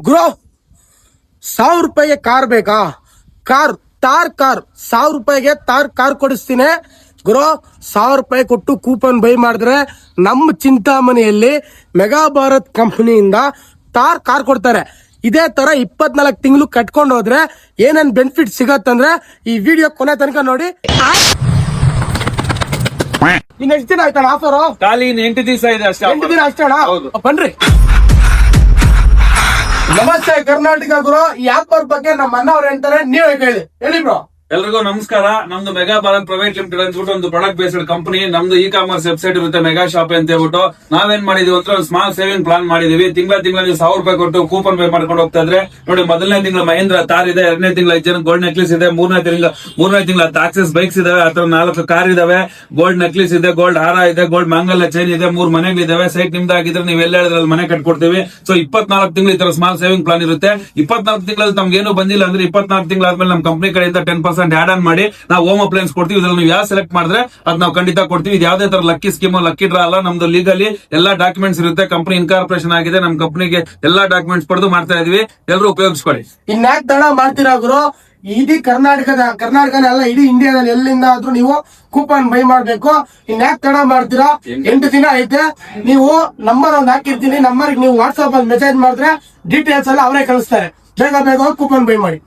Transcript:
ಗುರು 1000 ರೂಪಾಯಿಗೆ ಕಾರ್ ಬೇಕಾ? ಕಾರ್ 1000 ರೂಪಾಯಿಗೆ ಕಾರ್ ಕೊಡಿಸ್ತೀನಿ ಗುರು. 1000 ರೂಪಾಯಿ ಕೊಟ್ಟು ಕೂಪನ್ ಬೈ ಮಾಡಿದ್ರೆ ನಮ್ಮ ಚಿಂತಾಮಣಿಯಲ್ಲಿ ಮೆಗಾ ಭಾರತ್ ಕಂಪನಿಯಿಂದ ಕಾರ್ ಕೊಡ್ತಾರೆ. ಇದೇ ತರ 24 ತಿಂಗಳು ಕಟ್ಕೊಂಡು ಹೋದ್ರೆ ಏನೇನ್ ಬೆನಿಫಿಟ್ ಸಿಗತ್ತಂದ್ರೆ ಈ ವಿಡಿಯೋ ಕೊನೆ ತನಕ ನೋಡಿ. ಇನ್ನು ಎಷ್ಟು ದಿನ ಆಯ್ತಣ್ಣ ಆಫರು? ಖಾಲಿ 8 ದಿವಸ ಇದೆ ಅಷ್ಟೇ. 8 ದಿನ ಅಷ್ಟೇ ಅಣ್ಣ. ಬನ್ರಿ. ನಮಸ್ತೆ ಕರ್ನಾಟಕ ಗುರು. ಈ ಆಫರ್ ಬಗ್ಗೆ ನಮ್ಮ ಅಣ್ಣವ್ರು ಹೇಳ್ತಾರೆ, ನೀವೇ ಹೇಳಿ ಬ್ರೋ. ಎಲ್ರಿಗೂ ನಮಸ್ಕಾರ. ನಮ್ದು ಮೆಗಾ ಭಾರತ್ ಪ್ರೈವೇಟ್ ಲಿಮಿಟೆಡ್ ಅಂತ ಒಂದು ಪ್ರಾಡಕ್ಟ್ ಬೇಸ್ಡ್ ಕಂಪನಿ. ನಮ್ದು ಇ ಕಾಮರ್ಸ್ ವೆಬ್ಸೈಟ್ ಇರುತ್ತೆ, ಮೆಗಾ ಶಾಪ್ ಅಂತ ಹೇಳ್ಬಿಟ್ಟು. ನಾವೇನ್ ಮಾಡಿದೀವಿ ಅಂದ್ರೆ ಒಂದು ಸ್ಮಾಲ್ ಸೇವಿಂಗ್ ಪ್ಲಾನ್ ಮಾಡಿದೀವಿ. ತಿಂಗಳ ನೀವು 1000 ರೂಪಾಯಿ ಕೊಟ್ಟು ಕೂಪನ್ ಪೇ ಮಾಡ್ಕೊಂಡು ಹೋಗ್ತಾ ಇದ್ರೆ ನೋಡಿ, ಮೊದಲನೇ ತಿಂಗಳ ಮಹೇಂದ್ರ ತಾರ್ ಇದೆ, 2ನೇ ತಿಂಗಳ 5 ಜನ ಗೋಲ್ಡ್ ನೆಕ್ಲೆಸ್ ಇದೆ, 3ನೇ ತಿಂಗಳ ಆಕ್ಸೆಸ್ ಬೈಕ್ಸ್ ಇದಾವೆ, ಆತರ 4 ಕಾರ್ ಇದಾವೆ, ಗೋಲ್ಡ್ ನೆಕ್ಲೆಸ್ ಇದೆ, ಗೋಲ್ಡ್ ಹಾರ ಇದೆ, ಗೋಲ್ಡ್ ಮಂಗಲ್ಯ ಚೈನ್ ಇದೆ, 3 ಮನೆಗಳಿದಾವೆ. ಸೈಟ್ ನಿಮ್ದಾಗಿದ್ರೆ ನೀವು ಎಲ್ಲ ಹೇಳಿದ್ರಲ್ಲಿ ಮನೆ ಕಟ್ಕೊಡ್ತೀವಿ. ಸೊ 24 ತಿಂಗಳು ಈ ತರ ಸ್ಮಾಲ್ ಸೇವಿಂಗ್ ಪ್ಲಾನ್ ಇರುತ್ತೆ. 24 ತಿಂಗಳಲ್ಲಿ ನಮ್ಗೆ ಏನು ಬಂದಿಲ್ಲ ಅಂದ್ರೆ 24 ತಿಂಗಳಾದ್ಮೇಲೆ ನಮ್ಮ ಕಂಪನಿ ಕಡೆಯಿಂದ 10% ಆಡ್ ಆನ್ ಮಾಡಿ ನಾವು ಹೋಮ್ ಅಪ್ಲೈನ್ಸ್ ಕೊಡ್ತೀವಿ. ಇದ್ರಲ್ಲಿ ನೀವು ಯಾವ ಸೆಲೆಕ್ಟ್ ಮಾಡಿದ್ರೆ ಅದ್ ನಾವು ಖಂಡಿತ ಕೊಡ್ತೀವಿ. ಇದು ಯಾವ್ದೇ ತರ ಲಕ್ಕಿ ಸ್ಕೀಮ್, ಲಕ್ಕಿ ಡ್ರಾ ಅಲ್ಲ. ನಮ್ದು ಲೀಗಲಿ ಎಲ್ಲಾ ಡಾಕ್ಯುಮೆಂಟ್ಸ್ ಇರುತ್ತೆ. ಕಂಪನಿ ಇನ್ಕಾರ್ಪೊರೇಷನ್ ಆಗಿದೆ. ನಮ್ಮ ಕಂಪನಿಗೆ ಎಲ್ಲಾ ಡಾಕ್ಯುಮೆಂಟ್ಸ್ ಪಡೆದು ಮಾಡ್ತಾ ಇದೀವಿ. ಎಲ್ಲರೂ ಉಪಯೋಗಿಸ್ಕೊಳ್ಳಿ. ಇನ್ಯಾಕ್ ತಡ ಮಾಡ್ತೀರಾ ಗುರು? ಇಡೀ ಕರ್ನಾಟಕನೇ ಅಲ್ಲ, ಇಡೀ ಇಂಡಿಯಾದಲ್ಲಿ ಎಲ್ಲಿಂದ ಆದ್ರೂ ನೀವು ಕೂಪನ್ ಬೈ ಮಾಡ್ಬೇಕು. ಇನ್ಯಾಕ್ ತಡ ಮಾಡ್ತೀರಾ? 8 ದಿನ ಐತೆ. ನೀವು ನಂಬರ್ ಒಂದು ಹಾಕಿರ್ತೀನಿ, ನಂಬರ್ ನೀವು ವಾಟ್ಸ್ಆಪ್ ಅಲ್ಲಿ ಮೆಸೇಜ್ ಮಾಡಿದ್ರೆ ಡೀಟೇಲ್ಸ್ ಎಲ್ಲ ಅವರೇ ಕಳಿಸ್ತಾರೆ. ಬೇಗ ಕೂಪನ್ ಬೈ ಮಾಡಿ.